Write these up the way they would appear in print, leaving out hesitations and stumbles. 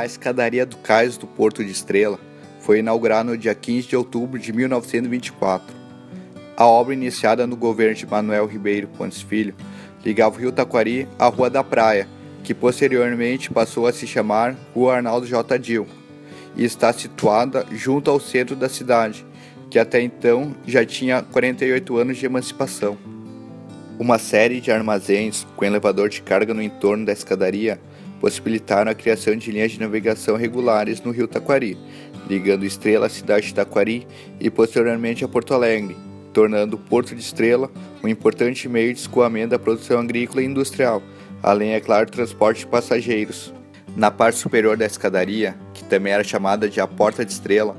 escadaria do cais do Porto de Estrela foi inaugurada no dia 15 de outubro de 1924. A obra, iniciada no governo de Manuel Ribeiro Pontes Filho, ligava o Rio Taquari à Rua da Praia, que posteriormente passou a se chamar Rua Arnaldo J. Dil, e está situada junto ao centro da cidade, que até então já tinha 48 anos de emancipação. Uma série de armazéns com elevador de carga no entorno da escadaria possibilitaram a criação de linhas de navegação regulares no Rio Taquari, ligando Estrela à cidade de Taquari e posteriormente a Porto Alegre, tornando o Porto de Estrela um importante meio de escoamento da produção agrícola e industrial, além, é claro, do transporte de passageiros. Na parte superior da escadaria, que também era chamada de a Porta de Estrela,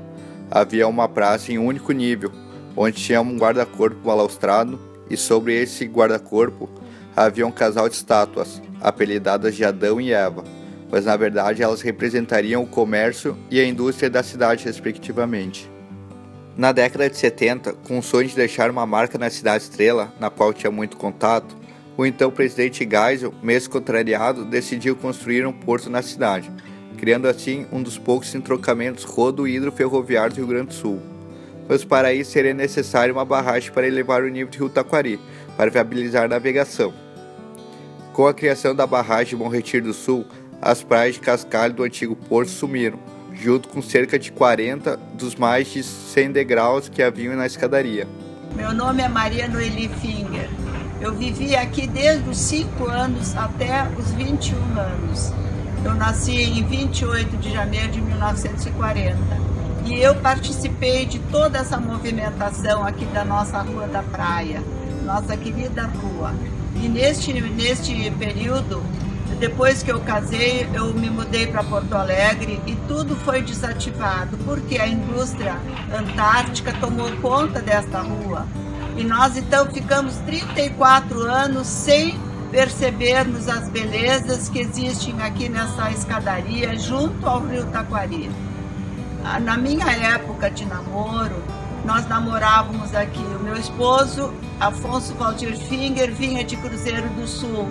havia uma praça em um único nível, onde tinha um guarda-corpo balaustrado, e sobre esse guarda-corpo havia um casal de estátuas, apelidadas de Adão e Eva, mas na verdade elas representariam o comércio e a indústria da cidade, respectivamente. Na década de 70, com o sonho de deixar uma marca na cidade Estrela, na qual tinha muito contato, o então presidente Geisel, mesmo contrariado, decidiu construir um porto na cidade, criando assim um dos poucos entroncamentos rodo-hidro-ferroviários do Rio Grande do Sul. Mas para isso seria necessário uma barragem para elevar o nível do Rio Taquari, para viabilizar a navegação. Com a criação da barragem de Bom Retiro do Sul, as praias de cascalho do antigo porto sumiram, junto com cerca de 40 dos mais de 100 degraus que haviam na escadaria. Meu nome é Maria Noeli Finger. Eu vivi aqui desde os 5 anos até os 21 anos. Eu nasci em 28 de janeiro de 1940. E eu participei de toda essa movimentação aqui da nossa Rua da Praia, nossa querida rua. E neste período, depois que eu casei, eu me mudei para Porto Alegre e tudo foi desativado, porque a indústria antártica tomou conta desta rua. E nós então ficamos 34 anos sem percebermos as belezas que existem aqui nessa escadaria junto ao Rio Taquari. Na minha época de namoro, nós namorávamos aqui. O meu esposo, Afonso Valdir Finger, vinha de Cruzeiro do Sul.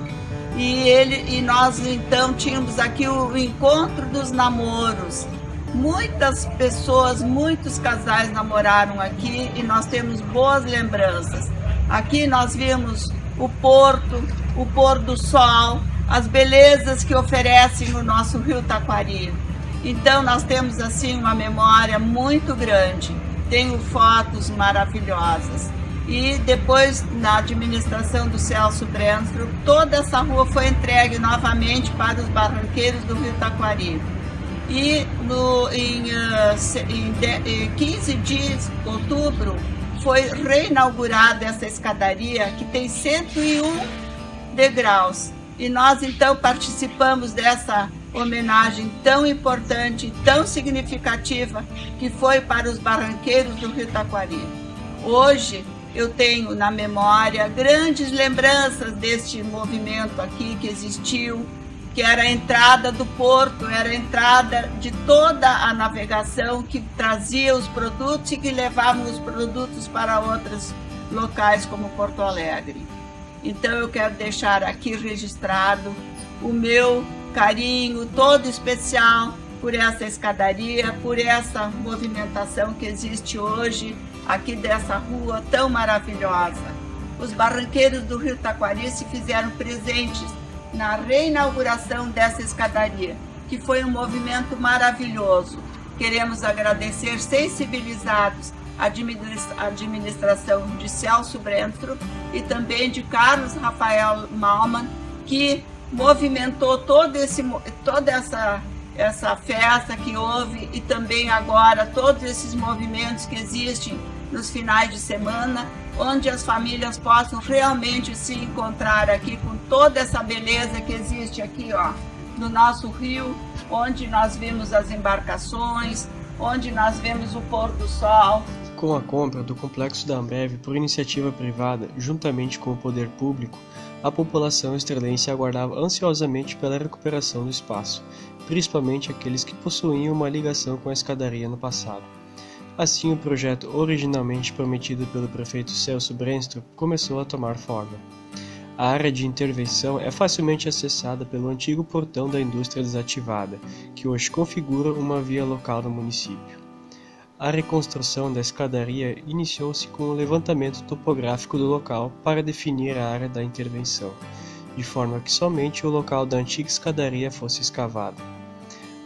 E nós então tínhamos aqui o encontro dos namoros. Muitas pessoas, muitos casais namoraram aqui e nós temos boas lembranças. Aqui nós vimos o porto, o pôr do sol, as belezas que oferecem o nosso Rio Taquari. Então nós temos assim uma memória muito grande, tenho fotos maravilhosas. E depois, na administração do Celso Brenstroh, toda essa rua foi entregue novamente para os barranqueiros do Rio Taquari. E em 15 de outubro foi reinaugurada essa escadaria que tem 101 degraus. E nós então participamos dessa homenagem tão importante, tão significativa, que foi para os barranqueiros do Rio Taquari. Hoje eu tenho na memória grandes lembranças deste movimento aqui que existiu, que era a entrada do porto, era a entrada de toda a navegação que trazia os produtos e que levavam os produtos para outros locais como Porto Alegre. Então eu quero deixar aqui registrado o meu carinho todo especial por essa escadaria, por essa movimentação que existe hoje aqui dessa rua tão maravilhosa. Os barranqueiros do Rio Taquari se fizeram presentes na reinauguração dessa escadaria, que foi um movimento maravilhoso. Queremos agradecer, sensibilizados, a administração de Celso Brenstroh e também de Carlos Rafael Malman, que movimentou toda essa festa que houve e também agora todos esses movimentos que existem nos finais de semana, onde as famílias possam realmente se encontrar aqui com toda essa beleza que existe aqui, ó, no nosso rio, onde nós vimos as embarcações, onde nós vemos o pôr do sol. Com a compra do complexo da Ambev por iniciativa privada, juntamente com o poder público, a população estrelense aguardava ansiosamente pela recuperação do espaço, principalmente aqueles que possuíam uma ligação com a escadaria no passado. Assim, o projeto originalmente prometido pelo prefeito Celso Brenstroh começou a tomar forma. A área de intervenção é facilmente acessada pelo antigo portão da indústria desativada, que hoje configura uma via local do município. A reconstrução da escadaria iniciou-se com o levantamento topográfico do local para definir a área da intervenção, de forma que somente o local da antiga escadaria fosse escavado.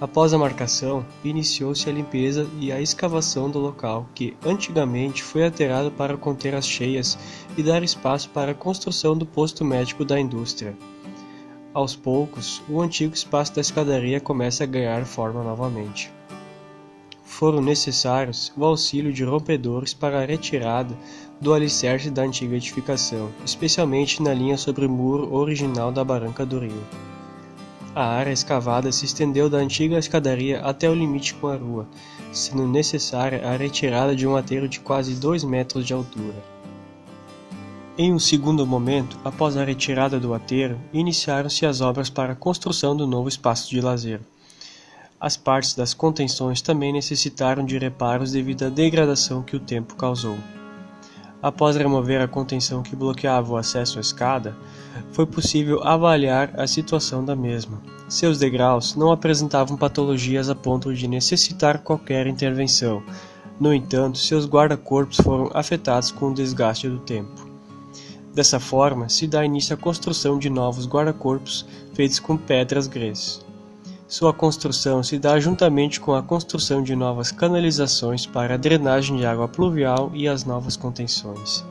Após a marcação, iniciou-se a limpeza e a escavação do local, que antigamente foi alterado para conter as cheias e dar espaço para a construção do posto médico da indústria. Aos poucos, o antigo espaço da escadaria começa a ganhar forma novamente. Foram necessários o auxílio de rompedores para a retirada do alicerce da antiga edificação, especialmente na linha sobre o muro original da barranca do rio. A área escavada se estendeu da antiga escadaria até o limite com a rua, sendo necessária a retirada de um aterro de quase 2 metros de altura. Em um segundo momento, após a retirada do aterro, iniciaram-se as obras para a construção do novo espaço de lazer. As partes das contenções também necessitaram de reparos devido à degradação que o tempo causou. Após remover a contenção que bloqueava o acesso à escada, foi possível avaliar a situação da mesma. Seus degraus não apresentavam patologias a ponto de necessitar qualquer intervenção. No entanto, seus guarda-corpos foram afetados com o desgaste do tempo. Dessa forma, se dá início à construção de novos guarda-corpos feitos com pedras grês. Sua construção se dá juntamente com a construção de novas canalizações para a drenagem de água pluvial e as novas contenções.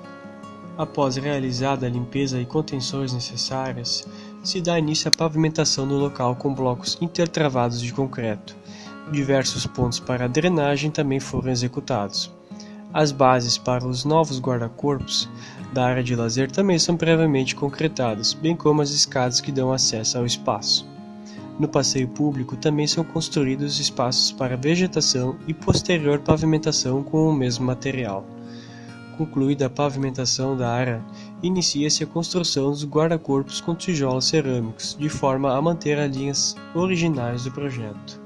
Após realizada a limpeza e contenções necessárias, se dá início à pavimentação do local com blocos intertravados de concreto. Diversos pontos para a drenagem também foram executados. As bases para os novos guarda-corpos da área de lazer também são previamente concretadas, bem como as escadas que dão acesso ao espaço. No passeio público também são construídos espaços para vegetação e posterior pavimentação com o mesmo material. Concluída a pavimentação da área, inicia-se a construção dos guarda-corpos com tijolos cerâmicos, de forma a manter as linhas originais do projeto.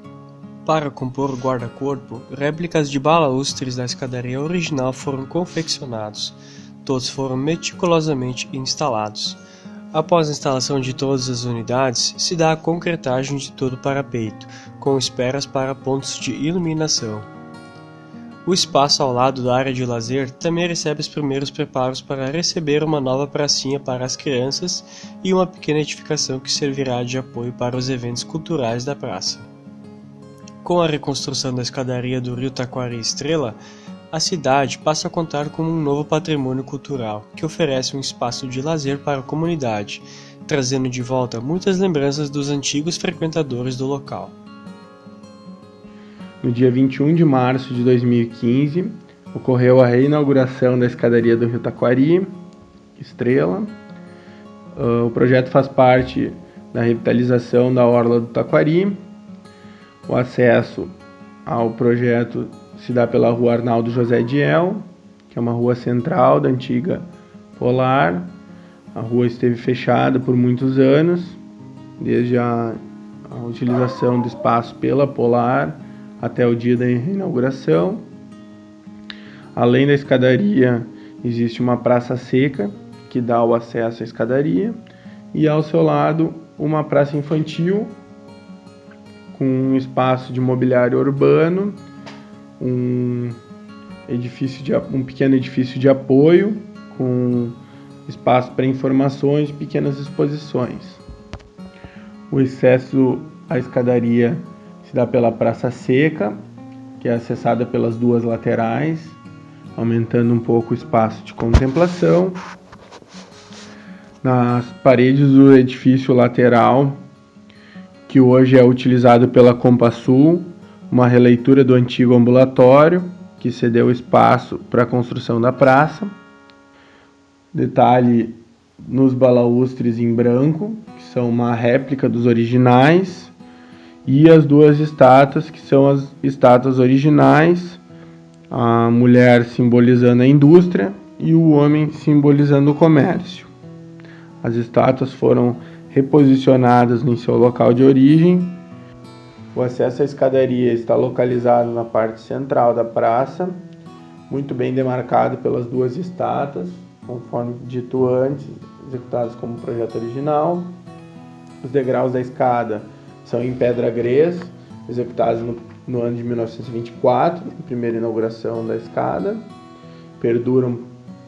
Para compor o guarda-corpo, réplicas de balaústres da escadaria original foram confeccionados. Todos foram meticulosamente instalados. Após a instalação de todas as unidades, se dá a concretagem de todo o parapeito, com esperas para pontos de iluminação. O espaço ao lado da área de lazer também recebe os primeiros preparos para receber uma nova pracinha para as crianças e uma pequena edificação que servirá de apoio para os eventos culturais da praça. Com a reconstrução da escadaria do rio Taquari Estrela, a cidade passa a contar com um novo patrimônio cultural, que oferece um espaço de lazer para a comunidade, trazendo de volta muitas lembranças dos antigos frequentadores do local. No dia 21 de março de 2015, ocorreu a reinauguração da escadaria do rio Taquari Estrela. O projeto faz parte da revitalização da orla do Taquari. O acesso ao projeto se dá pela rua Arnaldo José Diel, que é uma rua central da antiga Polar. A rua esteve fechada por muitos anos, desde a utilização do espaço pela Polar até o dia da reinauguração. Além da escadaria, existe uma praça seca, que dá o acesso à escadaria, e ao seu lado uma praça infantil, com um espaço de mobiliário urbano, um pequeno edifício de apoio, com espaço para informações e pequenas exposições. O acesso à escadaria se dá pela praça seca, que é acessada pelas duas laterais, aumentando um pouco o espaço de contemplação. Nas paredes do edifício lateral, que hoje é utilizado pela Compasul, uma releitura do antigo ambulatório, que cedeu espaço para a construção da praça. Detalhe nos balaústres em branco, que são uma réplica dos originais, e as duas estátuas, que são as estátuas originais, a mulher simbolizando a indústria e o homem simbolizando o comércio. As estátuas foram reposicionadas em seu local de origem. O acesso à escadaria está localizado na parte central da praça, muito bem demarcado pelas duas estátuas, conforme dito antes, executadas como projeto original. Os degraus da escada são em pedra grés, executados no ano de 1924, primeira inauguração da escada. Perduram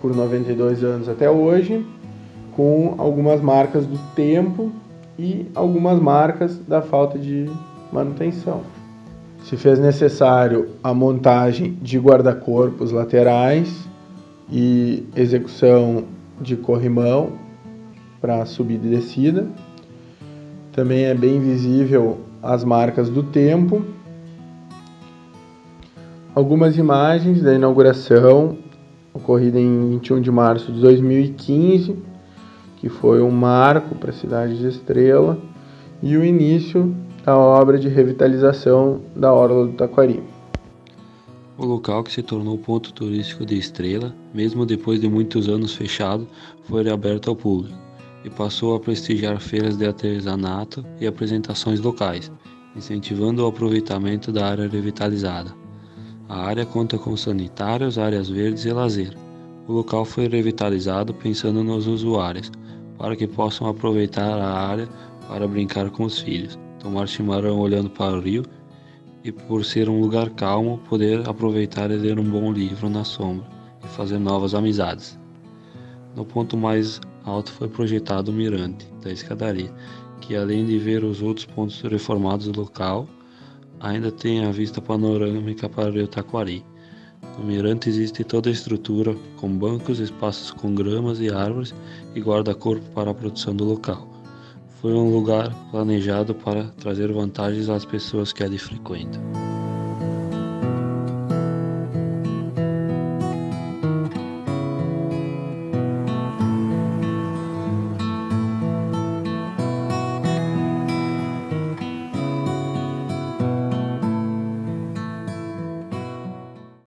por 92 anos até hoje, com algumas marcas do tempo e algumas marcas da falta de manutenção. Se fez necessário a montagem de guarda-corpos laterais e execução de corrimão para subida e descida. Também é bem visível as marcas do tempo. Algumas imagens da inauguração ocorrida em 21 de março de 2015, que foi um marco para a cidade de Estrela, e o início da obra de revitalização da Orla do Taquari. O local, que se tornou ponto turístico de Estrela, mesmo depois de muitos anos fechado, foi reaberto ao público e passou a prestigiar feiras de artesanato e apresentações locais, incentivando o aproveitamento da área revitalizada. A área conta com sanitários, áreas verdes e lazer. O local foi revitalizado pensando nos usuários, para que possam aproveitar a área para brincar com os filhos, tomar chimarrão olhando para o rio e, por ser um lugar calmo, poder aproveitar e ler um bom livro na sombra e fazer novas amizades. No ponto mais alto foi projetado o mirante da escadaria, que, além de ver os outros pontos reformados do local, ainda tem a vista panorâmica para o rio Taquari. No mirante existe toda a estrutura, com bancos, espaços com gramas e árvores e guarda-corpo para a produção do local. Foi um lugar planejado para trazer vantagens às pessoas que ali frequentam.